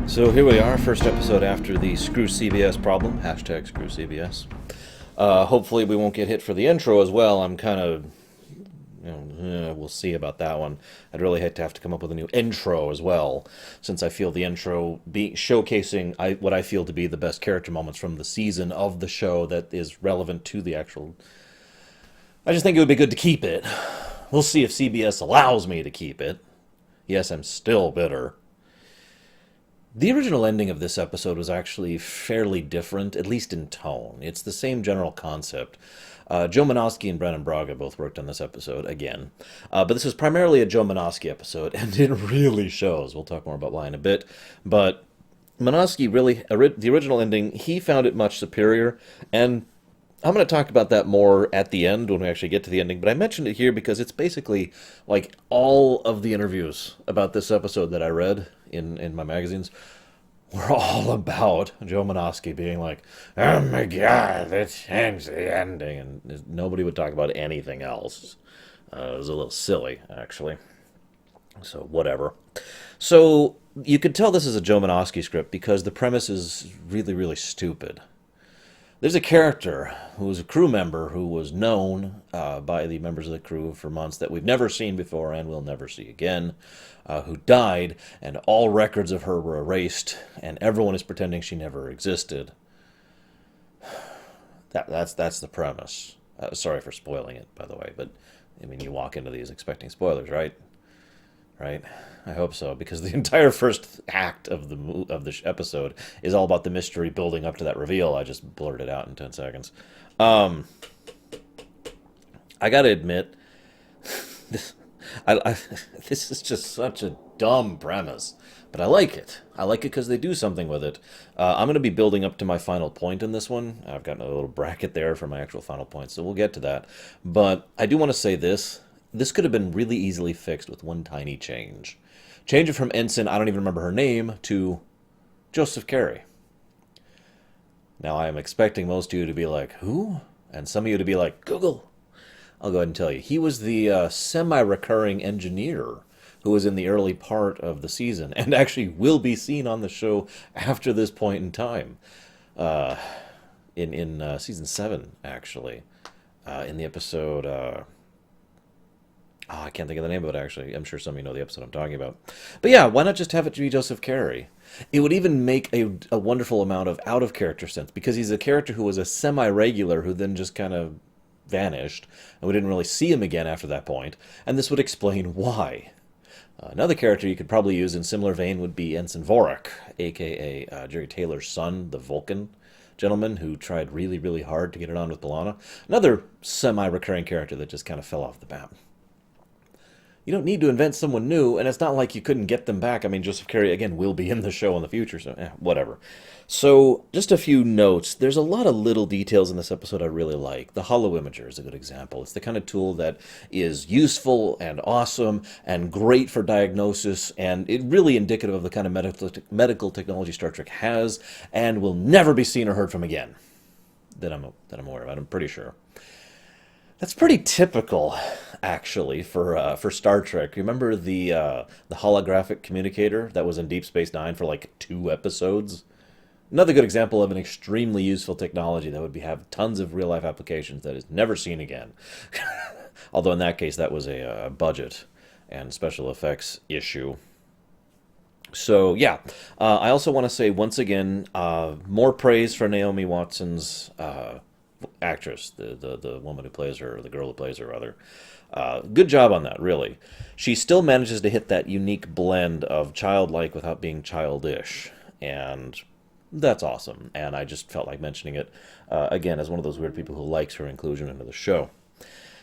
So here we are, first episode after the Screw CBS problem, hashtag Screw CBS. Hopefully we won't get hit for the intro as well. I'm kind of, we'll see about that one. I'd really hate to have to come up with a new intro as well, since I feel the intro showcasing what I feel to be the best character moments from the season of the show that is relevant to the actual... I just think it would be good to keep it. We'll see if CBS allows me to keep it. Yes, I'm still bitter. The original ending of this episode was actually fairly different, at least in tone. It's the same general concept. Joe Menosky and Brennan Braga both worked on this episode again. But this was primarily a Joe Menosky episode, and it really shows. We'll talk more about why in a bit. But Menosky really, the original ending, he found it much superior, and I'm going to talk about that more at the end when we actually get to the ending, but I mentioned it here because it's basically like all of the interviews about this episode that I read in my magazines were all about Joe Menosky being like, oh my god, they changed the ending, and nobody would talk about anything else. It was a little silly, actually. So, whatever. So, you could tell this is a Joe Menosky script because the premise is really, really stupid. There's a character who was a crew member who was known by the members of the crew for months that we've never seen before and will never see again, who died, and all records of her were erased, and everyone is pretending she never existed. That's the premise. Sorry for spoiling it, by the way, but I mean, you walk into these expecting spoilers, right? Right? I hope so, because the entire first act of the episode is all about the mystery building up to that reveal. I just blurted out in 10 seconds. I gotta admit, this is just such a dumb premise, but I like it. I like it because they do something with it. I'm going to be building up to my final point in this one. I've got a little bracket there for my actual final point, so we'll get to that. But I do want to say this. This could have been really easily fixed with one tiny change. Change it from Ensign, I don't even remember her name, to Joseph Carey. Now, I am expecting most of you to be like, who? And some of you to be like, Google. I'll go ahead and tell you. He was the semi-recurring engineer who was in the early part of the season, and actually will be seen on the show after this point in time. In Season 7, actually. In the episode... I can't think of the name of it, actually. I'm sure some of you know the episode I'm talking about. But yeah, why not just have it be Joseph Carey? It would even make a wonderful amount of out-of-character sense, because he's a character who was a semi-regular who then just kind of vanished, and we didn't really see him again after that point, and this would explain why. Another character you could probably use in similar vein would be Ensign Vorak, a.k.a. Jerry Taylor's son, the Vulcan gentleman who tried really, really hard to get it on with B'Elanna. Another semi-recurring character that just kind of fell off the map. You don't need to invent someone new, and it's not like you couldn't get them back. I mean, Joseph Carey, again, will be in the show in the future, so whatever. So, just a few notes. There's a lot of little details in this episode I really like. The Holo Imager is a good example. It's the kind of tool that is useful and awesome and great for diagnosis, and it really indicative of the kind of medical technology Star Trek has and will never be seen or heard from again. That I'm aware of, I'm pretty sure. That's pretty typical, actually, for Star Trek. Remember the holographic communicator that was in Deep Space Nine for like 2 episodes? Another good example of an extremely useful technology that would have tons of real-life applications that is never seen again. Although in that case, that was a budget and special effects issue. So, yeah. I also want to say, once again, more praise for Naomi Watson's... actress, the woman who plays her, or the girl who plays her, rather. Good job on that, really. She still manages to hit that unique blend of childlike without being childish, and that's awesome. And I just felt like mentioning it, again, as one of those weird people who likes her inclusion into the show.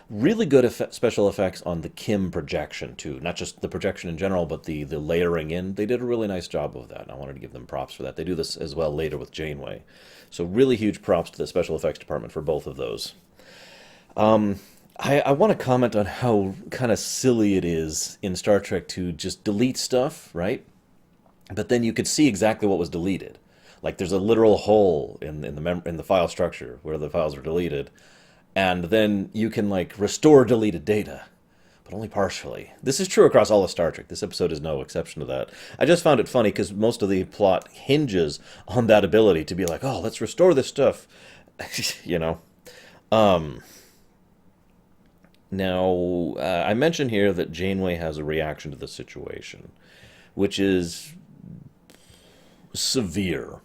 Really good special effects on the Kim projection too, not just the projection in general, but the layering in. They did a really nice job of that, and I wanted to give them props for that. They do this as well later with Janeway, so really huge props to the special effects department for both of those. I want to comment on how kind of silly it is in Star Trek to just delete stuff, right? But then you could see exactly what was deleted. Like there's a literal hole in the file structure where the files were deleted, and then you can like restore deleted data, but only partially. This is true across all of Star Trek. This episode is no exception to that. I just found it funny because most of the plot hinges on that ability to be like, oh, let's restore this stuff, you know. Um, Now, I mentioned here that Janeway has a reaction to the situation, which is severe.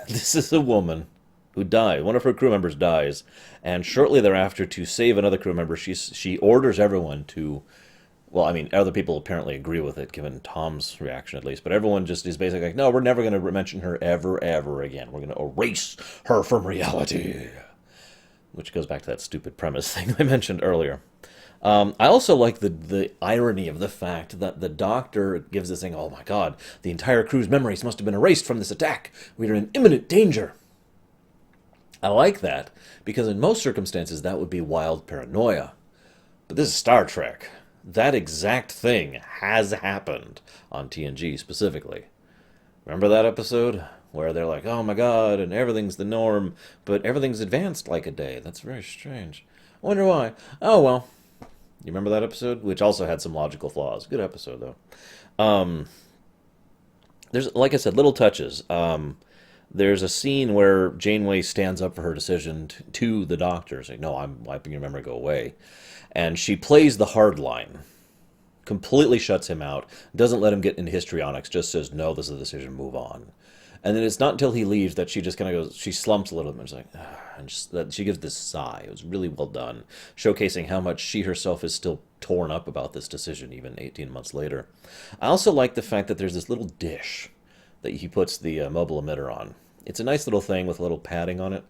This is a woman who died. One of her crew members dies, and shortly thereafter, to save another crew member, she orders everyone to. Well, I mean, other people apparently agree with it, given Tom's reaction at least, but everyone just is basically like, no, we're never going to mention her ever again. We're going to erase her from reality. Which goes back to that stupid premise thing I mentioned earlier. I also like the irony of the fact that the doctor gives this thing, oh my god, the entire crew's memories must have been erased from this attack. We are in imminent danger. I like that, because in most circumstances that would be wild paranoia. But this is Star Trek. That exact thing has happened on TNG specifically. Remember that episode? Where they're like, oh my god, and everything's the norm, but everything's advanced like a day. That's very strange. I wonder why. Oh well. You remember that episode? Which also had some logical flaws. Good episode, though. There's, like I said, little touches. There's a scene where Janeway stands up for her decision to the doctor, saying, no, I'm wiping your memory, go away. And she plays the hard line. Completely shuts him out. Doesn't let him get into histrionics. Just says, no, this is a decision, move on. And then it's not until he leaves that she just kind of goes, she slumps a little bit and she's like, ah, and just, that she gives this sigh. It was really well done, showcasing how much she herself is still torn up about this decision, even 18 months later. I also like the fact that there's this little dish that he puts the mobile emitter on. It's a nice little thing with a little padding on it.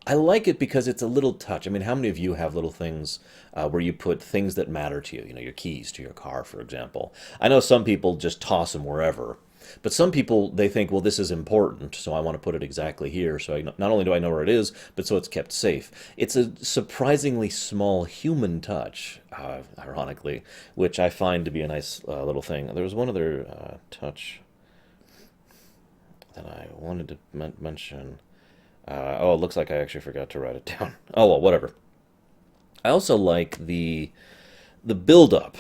I like it because it's a little touch. I mean, how many of you have little things where you put things that matter to you? You know, your keys to your car, for example. I know some people just toss them wherever. But some people, they think, well, this is important, so I want to put it exactly here. So not only do I know where it is, but so it's kept safe. It's a surprisingly small human touch, ironically, which I find to be a nice little thing. There was one other touch that I wanted to mention. Oh, it looks like I actually forgot to write it down. Oh, well, whatever. I also like the build-up.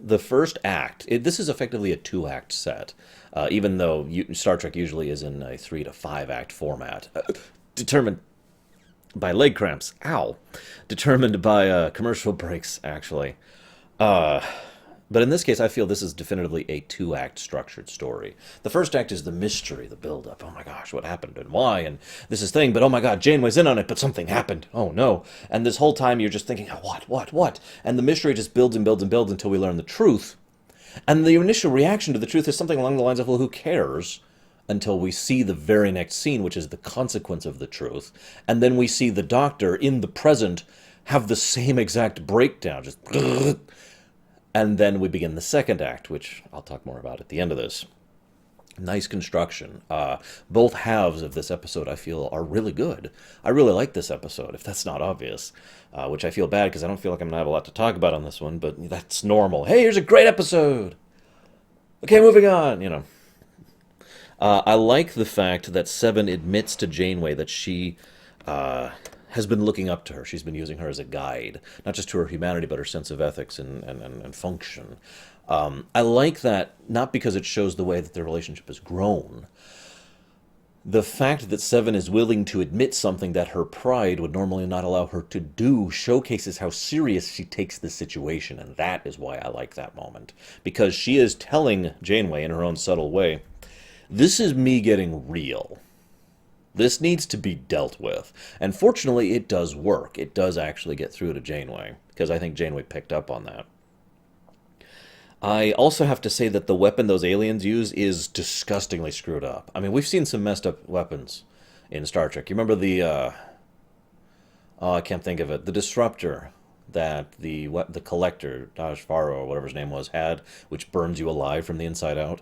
The first act, this is effectively a two-act set, even though Star Trek usually is in a 3 to 5 act format, determined by leg cramps. Ow! Determined by commercial breaks, actually. But in this case, I feel this is definitively a two-act structured story. The first act is the mystery, the build-up. Oh my gosh, what happened and why? And this is thing, but oh my god, Janeway's in on it, but something happened. Oh no. And this whole time you're just thinking, oh, what? And the mystery just builds and builds and builds until we learn the truth. And the initial reaction to the truth is something along the lines of, well, who cares? Until we see the very next scene, which is the consequence of the truth. And then we see the doctor in the present have the same exact breakdown, just... And then we begin the second act, which I'll talk more about at the end of this. Nice construction. Both halves of this episode, I feel, are really good. I really like this episode, if that's not obvious. Which I feel bad, because I don't feel like I'm going to have a lot to talk about on this one, but that's normal. Hey, here's a great episode! Okay, moving on, you know. I like the fact that Seven admits to Janeway that she... has been looking up to her. She's been using her as a guide, not just to her humanity, but her sense of ethics and function. I like that, not because it shows the way that their relationship has grown. The fact that Seven is willing to admit something that her pride would normally not allow her to do showcases how serious she takes this situation, and that is why I like that moment. Because she is telling Janeway in her own subtle way, this is me getting real. This needs to be dealt with. And fortunately, it does work. It does actually get through to Janeway, because I think Janeway picked up on that. I also have to say that the weapon those aliens use is disgustingly screwed up. I mean, we've seen some messed up weapons in Star Trek. You remember the, Oh, I can't think of it. The disruptor that the collector, Daj Faro, or whatever his name was, had, which burns you alive from the inside out.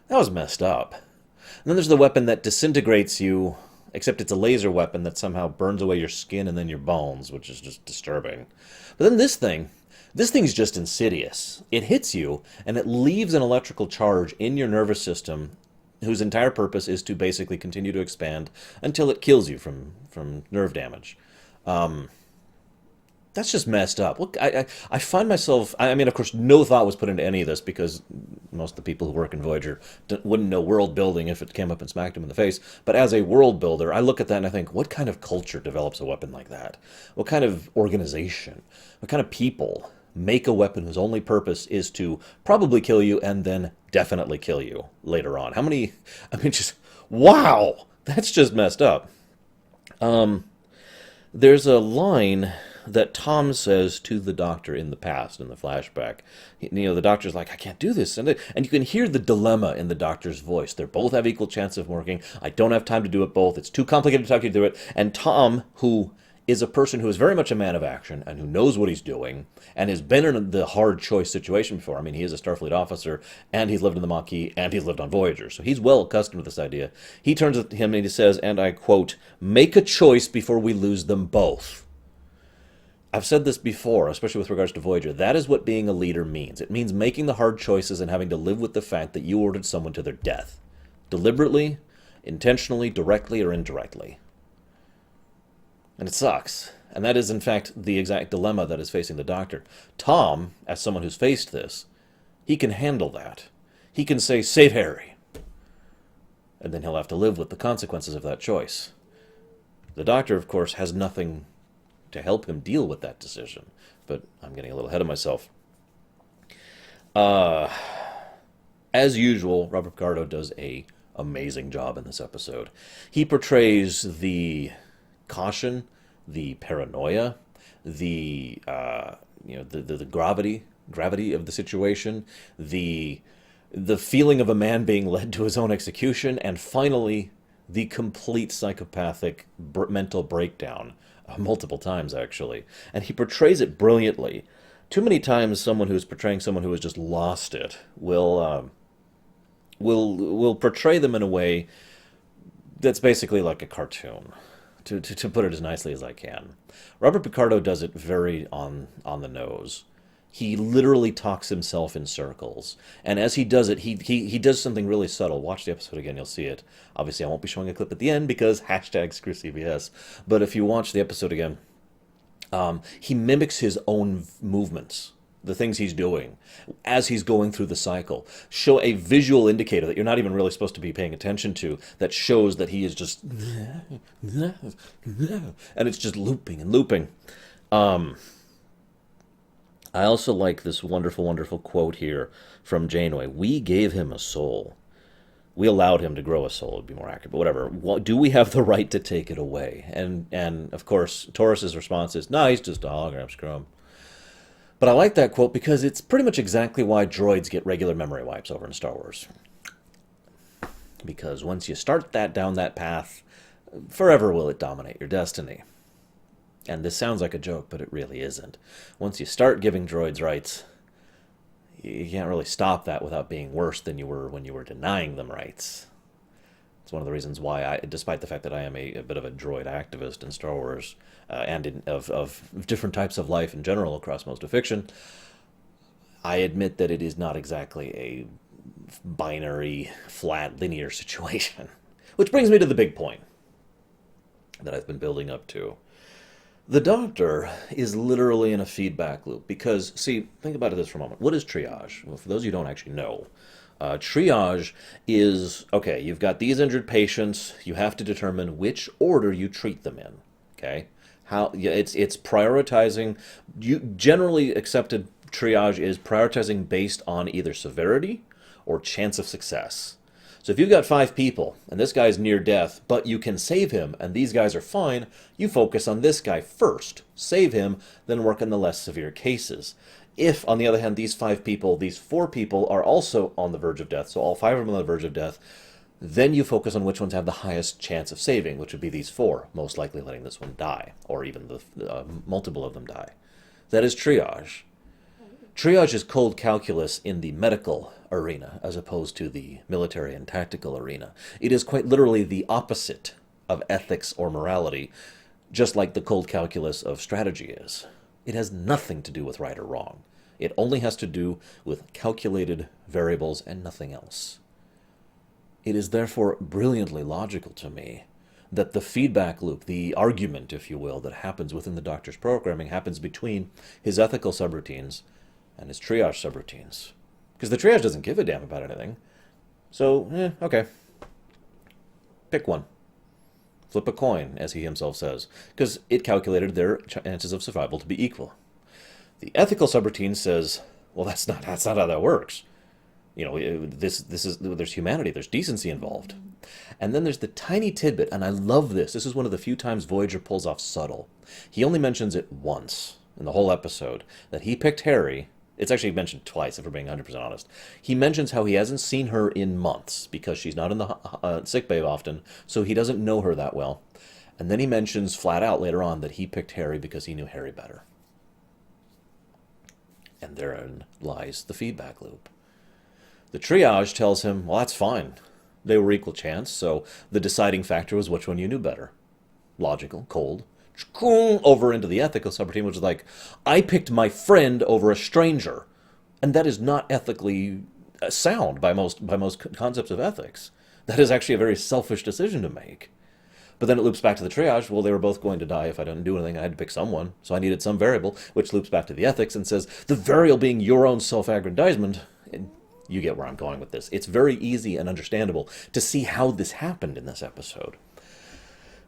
That was messed up. And then there's the weapon that disintegrates you, except it's a laser weapon that somehow burns away your skin and then your bones, which is just disturbing. But then this thing's just insidious. It hits you, and it leaves an electrical charge in your nervous system whose entire purpose is to basically continue to expand until it kills you from nerve damage. That's just messed up. Look, I find myself. I mean, of course, no thought was put into any of this because most of the people who work in Voyager wouldn't know world building if it came up and smacked them in the face. But as a world builder, I look at that and I think, what kind of culture develops a weapon like that? What kind of organization? What kind of people make a weapon whose only purpose is to probably kill you and then definitely kill you later on? How many? I mean, just wow, that's just messed up. There's a line that Tom says to the Doctor in the past, in the flashback. The Doctor's like, I can't do this. And you can hear the dilemma in the Doctor's voice. They both have equal chance of working. I don't have time to do it both. It's too complicated to talk you through it. And Tom, who is a person who is very much a man of action and who knows what he's doing and has been in the hard choice situation before. I mean, he is a Starfleet officer and he's lived in the Maquis and he's lived on Voyager. So he's well accustomed to this idea. He turns to him and he says, and I quote, make a choice before we lose them both. I've said this before, especially with regards to Voyager. That is what being a leader means. It means making the hard choices and having to live with the fact that you ordered someone to their death. Deliberately, intentionally, directly, or indirectly. And it sucks. And that is, in fact, the exact dilemma that is facing the Doctor. Tom, as someone who's faced this, he can handle that. He can say, save Harry. And then he'll have to live with the consequences of that choice. The Doctor, of course, has nothing to help him deal with that decision. But I'm getting a little ahead of myself. As usual, Robert Picardo does an amazing job in this episode. He portrays the caution, the paranoia, the gravity of the situation, the feeling of a man being led to his own execution, and finally the complete psychopathic mental breakdown, multiple times actually. And he portrays it brilliantly. Too many times someone who's portraying someone who has just lost it will portray them in a way that's basically like a cartoon. To put it as nicely as I can. Robert Picardo does it very on the nose. He literally talks himself in circles. And as he does it, he does something really subtle. Watch the episode again, you'll see it. Obviously, I won't be showing a clip at the end because hashtag screw CBS. But if you watch the episode again, he mimics his own movements, the things he's doing, as he's going through the cycle. Show a visual indicator that you're not even really supposed to be paying attention to that shows that he is just... and it's just looping and looping. I also like this wonderful, wonderful quote here from Janeway. We gave him a soul. We allowed him to grow a soul, would be more accurate, but whatever. Do we have the right to take it away? And of course, Torres's response is, no, he's just a hologram, screw him. But I like that quote because it's pretty much exactly why droids get regular memory wipes over in Star Wars. Because once you start down that path, forever will it dominate your destiny. And this sounds like a joke, but it really isn't. Once you start giving droids rights, you can't really stop that without being worse than you were when you were denying them rights. It's one of the reasons why despite the fact that I am a bit of a droid activist in Star Wars, and of different types of life in general across most of fiction, I admit that it is not exactly a binary, flat, linear situation. Which brings me to the big point that I've been building up to. The Doctor is literally in a feedback loop because, see, think about this for a moment. What is triage? Well, for those of you who don't actually know, triage is, okay, you've got these injured patients, you have to determine which order you treat them in, okay? It's prioritizing. Generally accepted triage is prioritizing based on either severity or chance of success. So if you've got 5 people, and this guy's near death, but you can save him, and these guys are fine, you focus on this guy first, save him, then work on the less severe cases. If, on the other hand, these 4 people are also on the verge of death, so all 5 of them on the verge of death, Then you focus on which ones have the highest chance of saving, which would be these four, most likely letting this one die, or even the multiple of them die. That is triage. Triage is cold calculus in the medical arena, as opposed to the military and tactical arena. It is quite literally the opposite of ethics or morality, just like the cold calculus of strategy is. It has nothing to do with right or wrong. It only has to do with calculated variables and nothing else. It is therefore brilliantly logical to me that the feedback loop, the argument, if you will, that happens within the Doctor's programming happens between his ethical subroutines and his triage subroutines. Because the triage doesn't give a damn about anything. So, okay. Pick one. Flip a coin, as he himself says, because it calculated their chances of survival to be equal. The ethical subroutine says, well, that's not how that works. You know, there's humanity, there's decency involved. And then there's the tiny tidbit, and I love this. This is one of the few times Voyager pulls off subtle. He only mentions it once in the whole episode, that he picked Harry. It's actually mentioned twice, if we're being 100% honest. He mentions how he hasn't seen her in months, because she's not in the sickbay often, so he doesn't know her that well. And then he mentions flat out later on that he picked Harry because he knew Harry better. And therein lies the feedback loop. The triage tells him, well, that's fine. They were equal chance, so the deciding factor was which one you knew better. Logical, cold. Over into the ethical subroutine, which is like, I picked my friend over a stranger. And that is not ethically sound by most concepts of ethics. That is actually a very selfish decision to make. But then it loops back to the triage. Well, they were both going to die if I didn't do anything. I had to pick someone, so I needed some variable, which loops back to the ethics and says, the variable being your own self-aggrandizement. You get where I'm going with this. It's very easy and understandable to see how this happened in this episode.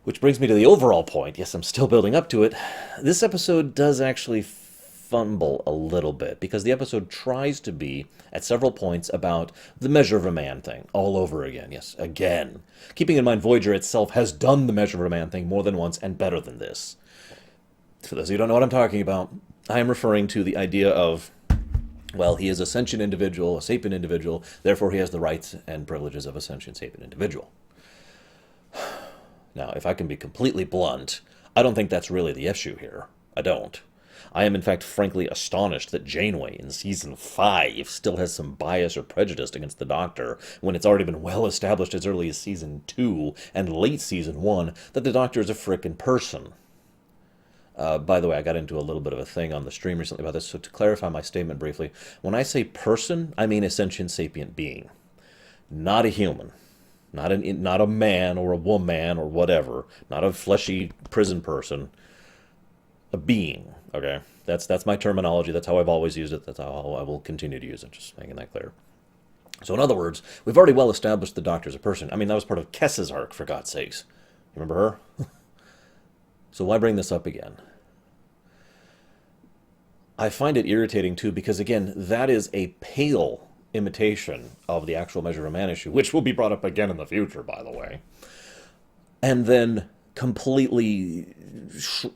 Which brings me to the overall point. Yes, I'm still building up to it. This episode does actually fumble a little bit, because the episode tries to be, at several points, about the measure of a man thing, all over again. Yes, again. Keeping in mind, Voyager itself has done the measure of a man thing more than once, and better than this. For those of you who don't know what I'm talking about, I am referring to the idea of, well, he is a sentient individual, a sapient individual, therefore he has the rights and privileges of a sentient sapient individual. Now, if I can be completely blunt, I don't think that's really the issue here. I don't. I am, in fact, frankly astonished that Janeway in Season 5 still has some bias or prejudice against the Doctor, when it's already been well established as early as Season 2 and late Season 1 that the Doctor is a frickin' person. By the way, I got into a little bit of a thing on the stream recently about this, so to clarify my statement briefly, when I say person, I mean a sentient sapient being. Not a human. Not a man or a woman or whatever. Not a fleshy prison person. A being, okay? That's my terminology. That's how I've always used it. That's how I will continue to use it, just making that clear. So in other words, we've already well established the Doctor as a person. I mean, that was part of Kess's arc, for God's sakes. You remember her? So why bring this up again? I find it irritating, too, because, again, that is a pale imitation of the actual measure of a man issue, which will be brought up again in the future, by the way. And then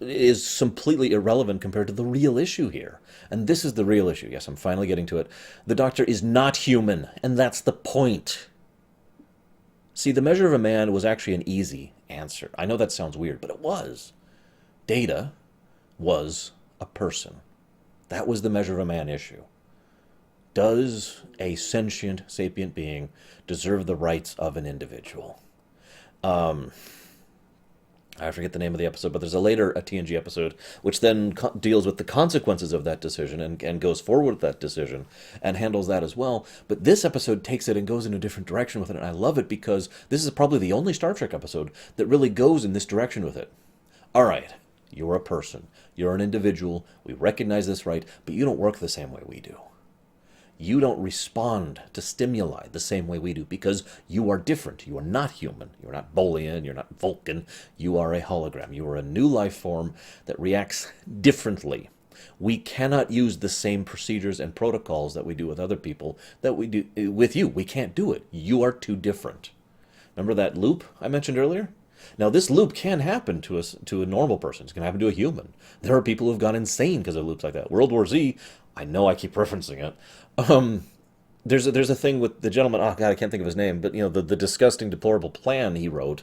is completely irrelevant compared to the real issue here. And this is the real issue. Yes, I'm finally getting to it. The Doctor is not human, and that's the point. See, the measure of a man was actually an easy answer. I know that sounds weird, but it was. Data was a person. That was the measure of a man issue. Does a sentient, sapient being deserve the rights of an individual? I forget the name of the episode, but there's a TNG episode which then deals with the consequences of that decision and goes forward with that decision and handles that as well. But this episode takes it and goes in a different direction with it, and I love it because this is probably the only Star Trek episode that really goes in this direction with it. All right, you're a person. You're an individual. We recognize this right, but you don't work the same way we do. You don't respond to stimuli the same way we do because you are different. You are not human. You're not Bolian. You're not Vulcan. You are a hologram. You are a new life form that reacts differently. We cannot use the same procedures and protocols that we do with other people that we do with you. We can't do it. You are too different. Remember that loop I mentioned earlier? Now, this loop can happen to a normal person. It can happen to a human. There are people who have gone insane because of loops like that. World War Z, I know I keep referencing it. there's a thing with the gentleman. Oh God, I can't think of his name. But the disgusting, deplorable plan he wrote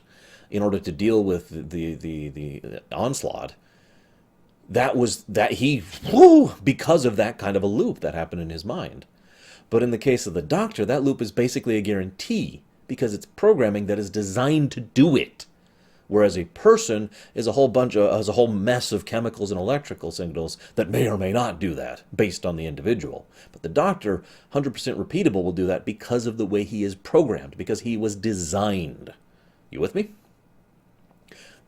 in order to deal with the onslaught. That he whoo, because of that kind of a loop that happened in his mind. But in the case of the Doctor, that loop is basically a guarantee because it's programming that is designed to do it. Whereas a person is a whole mess of chemicals and electrical signals that may or may not do that based on the individual. But the Doctor, 100% repeatable, will do that because of the way he is programmed, because he was designed. You with me?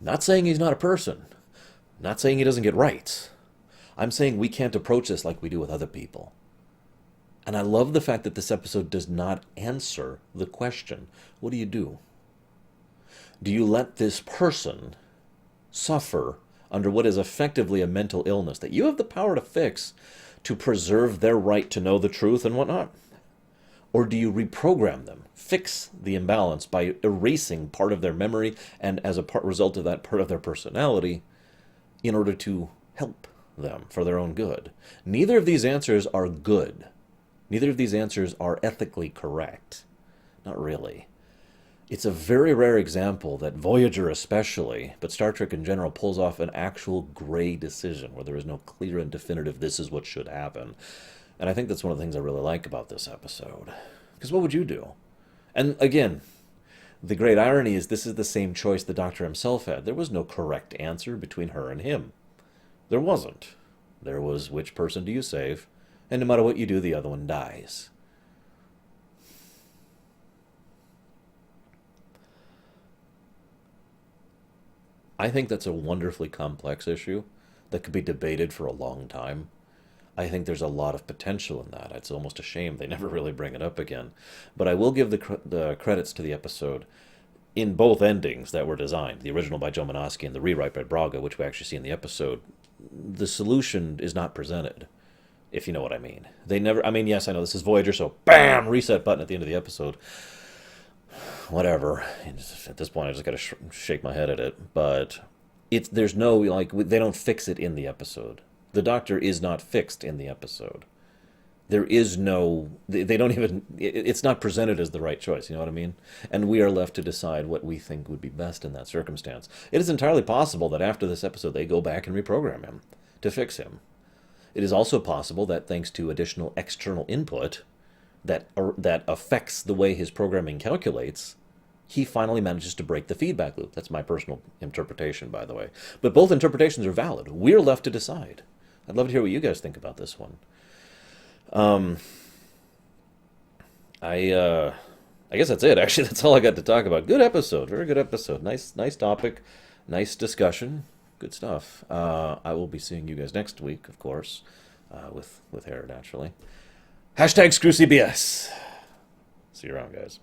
Not saying he's not a person. Not saying he doesn't get rights. I'm saying we can't approach this like we do with other people. And I love the fact that this episode does not answer the question. What do you do? Do you let this person suffer under what is effectively a mental illness that you have the power to fix to preserve their right to know the truth and whatnot? Or do you reprogram them, fix the imbalance by erasing part of their memory and as a result of that part of their personality in order to help them for their own good? Neither of these answers are good. Neither of these answers are ethically correct. Not really. It's a very rare example that Voyager especially, but Star Trek in general, pulls off an actual gray decision where there is no clear and definitive this is what should happen. And I think that's one of the things I really like about this episode. Because what would you do? And again, the great irony is this is the same choice the Doctor himself had. There was no correct answer between her and him. There wasn't. There was which person do you save, and no matter what you do, the other one dies. I think that's a wonderfully complex issue that could be debated for a long time. I think there's a lot of potential in that. It's almost a shame they never really bring it up again. But I will give the credits to the episode in both endings that were designed, the original by Joe Menosky and the rewrite by Braga, which we actually see in the episode. The solution is not presented, if you know what I mean. They never, I mean, yes, I know this is Voyager, so bam, reset button at the end of the episode. Whatever. At this point, I just got to shake my head at it. But there's no, like, they don't fix it in the episode. The Doctor is not fixed in the episode. There is no, they don't even, it's not presented as the right choice, you know what I mean? And we are left to decide what we think would be best in that circumstance. It is entirely possible that after this episode, they go back and reprogram him to fix him. It is also possible that thanks to additional external input that affects the way his programming calculates, he finally manages to break the feedback loop. That's my personal interpretation, by the way. But both interpretations are valid. We're left to decide. I'd love to hear what you guys think about this one. I guess that's it. Actually, that's all I got to talk about. Good episode. Very good episode. Nice topic. Nice discussion. Good stuff. I will be seeing you guys next week, of course, with hair, naturally. Hashtag ScrewCBS. See you around, guys.